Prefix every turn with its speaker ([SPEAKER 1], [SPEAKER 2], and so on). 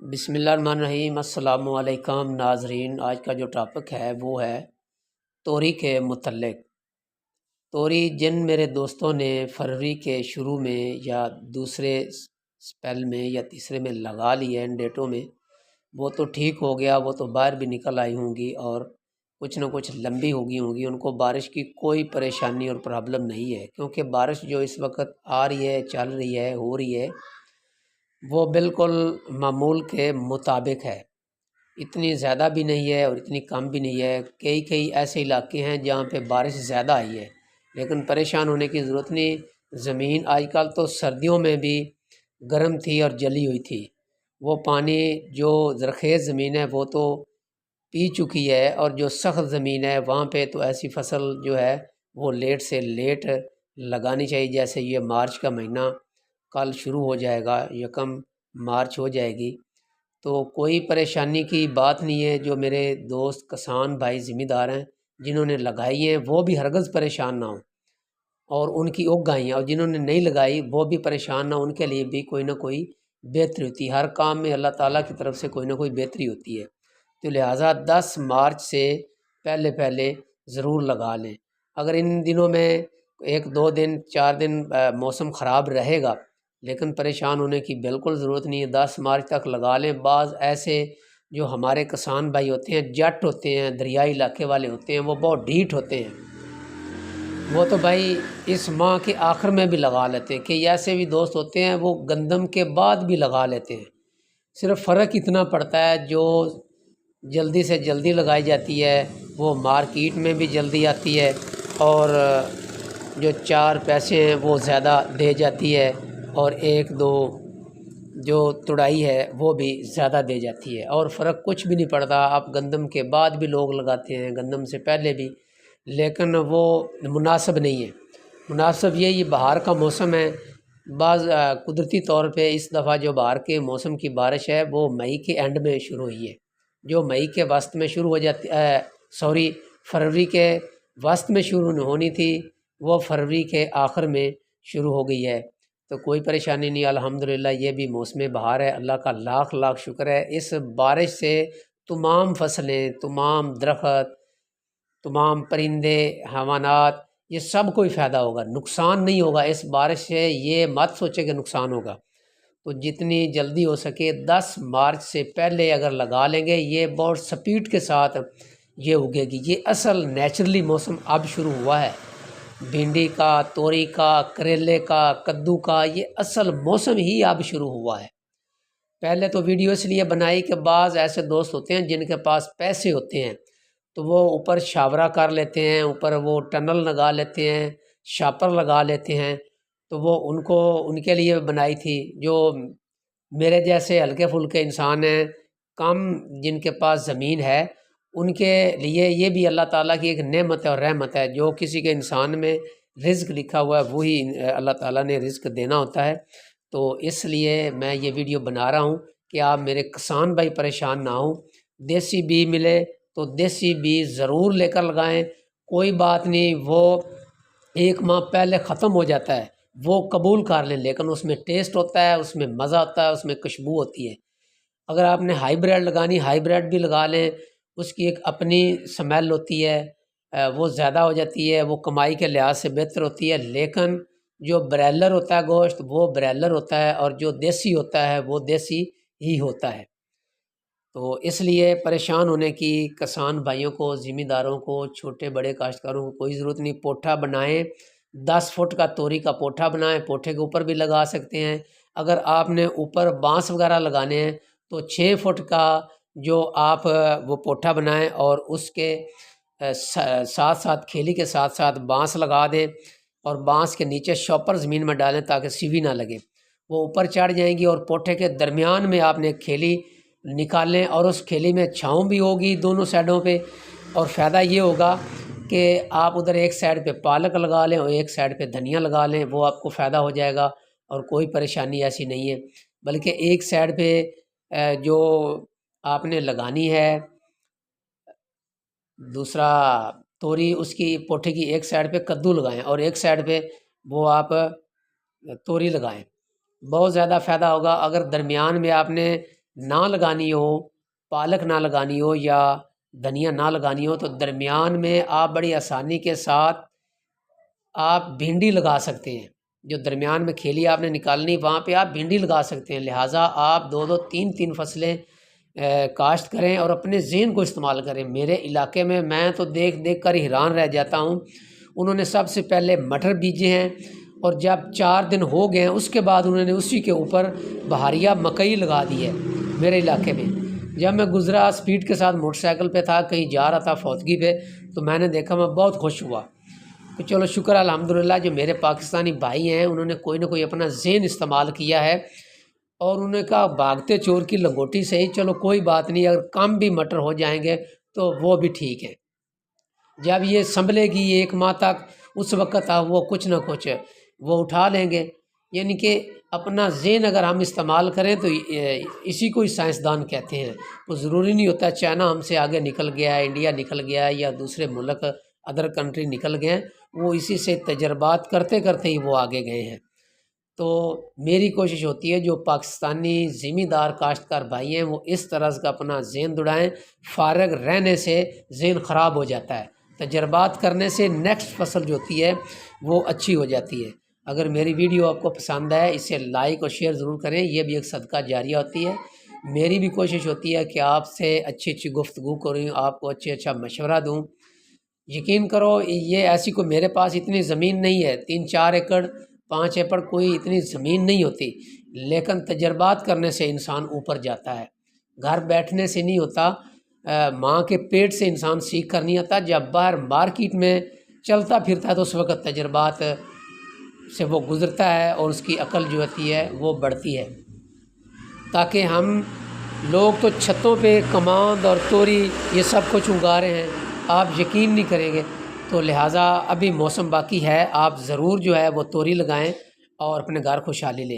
[SPEAKER 1] بسم اللہ الرحمن الرحیم۔ السلام علیکم ناظرین، آج کا جو ٹاپک ہے وہ ہے توری کے متعلق۔ توری جن میرے دوستوں نے فروری کے شروع میں یا دوسرے سپیل میں یا تیسرے میں لگا لی ہے ان ڈیٹوں میں، وہ تو ٹھیک ہو گیا، وہ تو باہر بھی نکل آئی ہوں گی اور کچھ نہ کچھ لمبی ہوگی ان کو بارش کی کوئی پریشانی اور پرابلم نہیں ہے، کیونکہ بارش جو اس وقت آ رہی ہے، چل رہی ہے، ہو رہی ہے، وہ بالکل معمول کے مطابق ہے۔ اتنی زیادہ بھی نہیں ہے اور اتنی کم بھی نہیں ہے۔ کئی ایسے علاقے ہیں جہاں پہ بارش زیادہ آئی ہے، لیکن پریشان ہونے کی ضرورت نہیں۔ زمین آج کل تو سردیوں میں بھی گرم تھی اور جلی ہوئی تھی، وہ پانی جو زرخیز زمین ہے وہ تو پی چکی ہے، اور جو سخت زمین ہے وہاں پہ تو ایسی فصل جو ہے وہ لیٹ سے لیٹ لگانی چاہیے۔ جیسے یہ مارچ کا مہینہ کل شروع ہو جائے گا، 1 مارچ ہو جائے گی، تو کوئی پریشانی کی بات نہیں ہے۔ جو میرے دوست کسان بھائی ذمہ دار ہیں جنہوں نے لگائی ہیں وہ بھی ہرگز پریشان نہ ہوں، اور ان کی اگ گئی ہیں، اور جنہوں نے نہیں لگائی وہ بھی پریشان نہ، ان کے لیے بھی کوئی نہ کوئی بہتری ہوتی ہے۔ ہر کام میں اللہ تعالیٰ کی طرف سے کوئی نہ کوئی بہتری ہوتی ہے، تو لہٰذا 10 مارچ سے پہلے ضرور لگا لیں۔ اگر ان دنوں میں 1-2 دن 4 دن موسم خراب رہے گا، لیکن پریشان ہونے کی بالکل ضرورت نہیں ہے، 10 مارچ تک لگا لیں۔ بعض ایسے جو ہمارے کسان بھائی ہوتے ہیں، جٹ ہوتے ہیں، دریائی علاقے والے ہوتے ہیں، وہ بہت ڈھیٹ ہوتے ہیں، وہ تو بھائی اس ماہ کے آخر میں بھی لگا لیتے ہیں۔ کہ ایسے بھی دوست ہوتے ہیں وہ گندم کے بعد بھی لگا لیتے ہیں۔ صرف فرق اتنا پڑتا ہے، جو جلدی سے جلدی لگائی جاتی ہے وہ مارکیٹ میں بھی جلدی آتی ہے، اور جو 4 پیسے ہیں وہ زیادہ دے جاتی ہے، اور 1-2 جو تڑائی ہے وہ بھی زیادہ دے جاتی ہے، اور فرق کچھ بھی نہیں پڑتا۔ آپ گندم کے بعد بھی لوگ لگاتے ہیں، گندم سے پہلے بھی، لیکن وہ مناسب نہیں ہے۔ مناسب یہ بہار کا موسم ہے۔ بعض قدرتی طور پہ اس دفعہ جو بہار کے موسم کی بارش ہے وہ مئی کے اینڈ میں شروع ہوئی ہے، جو مئی کے وسط میں شروع ہو جاتی فروری کے وسط میں شروع ہونی تھی، وہ فروری کے آخر میں شروع ہو گئی ہے، تو کوئی پریشانی نہیں الحمدللہ۔ یہ بھی موسم بہار ہے، اللہ کا لاکھ لاکھ شکر ہے۔ اس بارش سے تمام فصلیں، تمام درخت، تمام پرندے، حیوانات، یہ سب کوئی فائدہ ہوگا، نقصان نہیں ہوگا اس بارش سے۔ یہ مت سوچے کہ نقصان ہوگا، تو جتنی جلدی ہو سکے 10 مارچ سے پہلے اگر لگا لیں گے، یہ بہت سپیڈ کے ساتھ یہ اگے گی۔ یہ اصل نیچرلی موسم اب شروع ہوا ہے، بھنڈی کا، توری کا، کریلے کا، کدو کا، یہ اصل موسم ہی اب شروع ہوا ہے۔ پہلے تو ویڈیو اس لیے بنائی کہ بعض ایسے دوست ہوتے ہیں جن کے پاس پیسے ہوتے ہیں، تو وہ اوپر شاورہ کر لیتے ہیں، اوپر وہ ٹنل لگا لیتے ہیں، شاپر لگا لیتے ہیں، تو وہ ان کے لیے بنائی تھی۔ جو میرے جیسے ہلکے پھلکے انسان ہیں، کم جن کے پاس زمین ہے، ان کے لیے یہ بھی اللہ تعالیٰ کی ایک نعمت ہے اور رحمت ہے۔ جو کسی کے انسان میں رزق لکھا ہوا ہے وہی اللہ تعالیٰ نے رزق دینا ہوتا ہے، تو اس لیے میں یہ ویڈیو بنا رہا ہوں کہ آپ میرے کسان بھائی پریشان نہ ہوں۔ دیسی بی ملے تو دیسی بی ضرور لے کر لگائیں، کوئی بات نہیں، وہ 1 ماہ پہلے ختم ہو جاتا ہے، وہ قبول کر لیں، لیکن اس میں ٹیسٹ ہوتا ہے، اس میں مزہ ہوتا ہے، اس میں خوشبو ہوتی ہے۔ اگر آپ نے ہائی بریڈ لگانی، ہائی بریڈ بھی لگا لیں، اس کی ایک اپنی سمیل ہوتی ہے، وہ زیادہ ہو جاتی ہے، وہ کمائی کے لحاظ سے بہتر ہوتی ہے، لیکن جو برائلر ہوتا ہے گوشت وہ برائلر ہوتا ہے، اور جو دیسی ہوتا ہے وہ دیسی ہی ہوتا ہے۔ تو اس لیے پریشان ہونے کی کسان بھائیوں کو، ذمہ داروں کو، چھوٹے بڑے کاشتکاروں کو کوئی ضرورت نہیں۔ پوٹھا بنائیں، 10 فٹ کا توری کا پوٹھا بنائیں، پوٹھے کے اوپر بھی لگا سکتے ہیں۔ اگر آپ نے اوپر بانس وغیرہ لگانے ہیں تو 6 فٹ کا جو آپ وہ پوٹھا بنائیں، اور اس کے ساتھ ساتھ کھیلی کے ساتھ ساتھ بانس لگا دیں، اور بانس کے نیچے شاپر زمین میں ڈالیں تاکہ سیوی نہ لگے، وہ اوپر چڑھ جائیں گی، اور پوٹھے کے درمیان میں آپ نے کھیلی نکالیں، اور اس کھیلی میں چھاؤں بھی ہوگی دونوں سائڈوں پہ، اور فائدہ یہ ہوگا کہ آپ ادھر ایک سائڈ پہ پالک لگا لیں اور ایک سائڈ پہ دھنیا لگا لیں، وہ آپ کو فائدہ ہو جائے گا، اور کوئی پریشانی ایسی نہیں ہے۔ بلکہ ایک سائڈ پہ جو آپ نے لگانی ہے دوسرا توری، اس کی پوٹھے کی ایک سائڈ پہ کدو لگائیں، اور ایک سائڈ پہ وہ آپ توری لگائیں، بہت زیادہ فائدہ ہوگا۔ اگر درمیان میں آپ نے نہ لگانی ہو، پالک نہ لگانی ہو یا دھنیا نہ لگانی ہو، تو درمیان میں آپ بڑی آسانی کے ساتھ آپ بھنڈی لگا سکتے ہیں۔ جو درمیان میں کھیلی آپ نے نکالنی وہاں پہ آپ بھنڈی لگا سکتے ہیں۔ لہٰذا آپ 2 3 فصلیں کاشت کریں اور اپنے ذہن کو استعمال کریں۔ میرے علاقے میں تو دیکھ دیکھ کر حیران رہ جاتا ہوں۔ انہوں نے سب سے پہلے مٹر بیجے ہیں اور جب 4 دن ہو گئے ہیں اس کے بعد انہوں نے اسی کے اوپر بہاریہ مکئی لگا دی ہے میرے علاقے میں۔ جب میں گزرا سپیڈ کے ساتھ موٹر سائیکل پہ تھا، کہیں جا رہا تھا فوتگی پہ، تو میں نے دیکھا، میں بہت خوش ہوا کہ چلو شکر الحمدللہ جو میرے پاکستانی بھائی ہیں انہوں نے کوئی نہ کوئی اپنا ذہن استعمال کیا ہے، اور انہوں نے کہا بھاگتے چور کی لنگوٹی سے ہی، چلو کوئی بات نہیں، اگر کم بھی مٹر ہو جائیں گے تو وہ بھی ٹھیک ہے۔ جب یہ سنبھلے گی 1 ماہ تک، اس وقت وہ کچھ نہ کچھ وہ اٹھا لیں گے۔ یعنی کہ اپنا ذہن اگر ہم استعمال کریں تو اسی کو ہی سائنسدان کہتے ہیں۔ وہ ضروری نہیں ہوتا چائنا ہم سے آگے نکل گیا ہے، انڈیا نکل گیا ہے، یا دوسرے ملک ادر کنٹری نکل گئے ہیں، وہ اسی سے تجربات کرتے کرتے ہی وہ آگے گئے ہیں۔ تو میری کوشش ہوتی ہے جو پاکستانی زمیندار کاشتکار بھائی ہیں وہ اس طرح کا اپنا ذہن دوڑائیں۔ فارغ رہنے سے ذہن خراب ہو جاتا ہے، تجربات کرنے سے نیکسٹ فصل جو ہوتی ہے وہ اچھی ہو جاتی ہے۔ اگر میری ویڈیو آپ کو پسند آئے اسے لائک اور شیئر ضرور کریں، یہ بھی ایک صدقہ جاریہ ہوتی ہے۔ میری بھی کوشش ہوتی ہے کہ آپ سے اچھی گفتگو کروں، آپ کو اچھا مشورہ دوں۔ یقین کرو یہ ایسی کوئی میرے پاس اتنی زمین نہیں ہے، 3-4 ایکڑ 5 ایکڑ کوئی اتنی زمین نہیں ہوتی، لیکن تجربات کرنے سے انسان اوپر جاتا ہے۔ گھر بیٹھنے سے نہیں ہوتا، ماں کے پیٹ سے انسان سیکھ کر نہیں آتا، جب باہر مارکیٹ میں چلتا پھرتا ہے تو اس وقت تجربات سے وہ گزرتا ہے اور اس کی عقل جو ہوتی ہے وہ بڑھتی ہے۔ تاکہ ہم لوگ تو چھتوں پہ کماند اور توری یہ سب کچھ اگا رہے ہیں، آپ یقین نہیں کریں گے۔ تو لہٰذا ابھی موسم باقی ہے، آپ ضرور جو ہے وہ توری لگائیں اور اپنے گھر خوشحالی لیں۔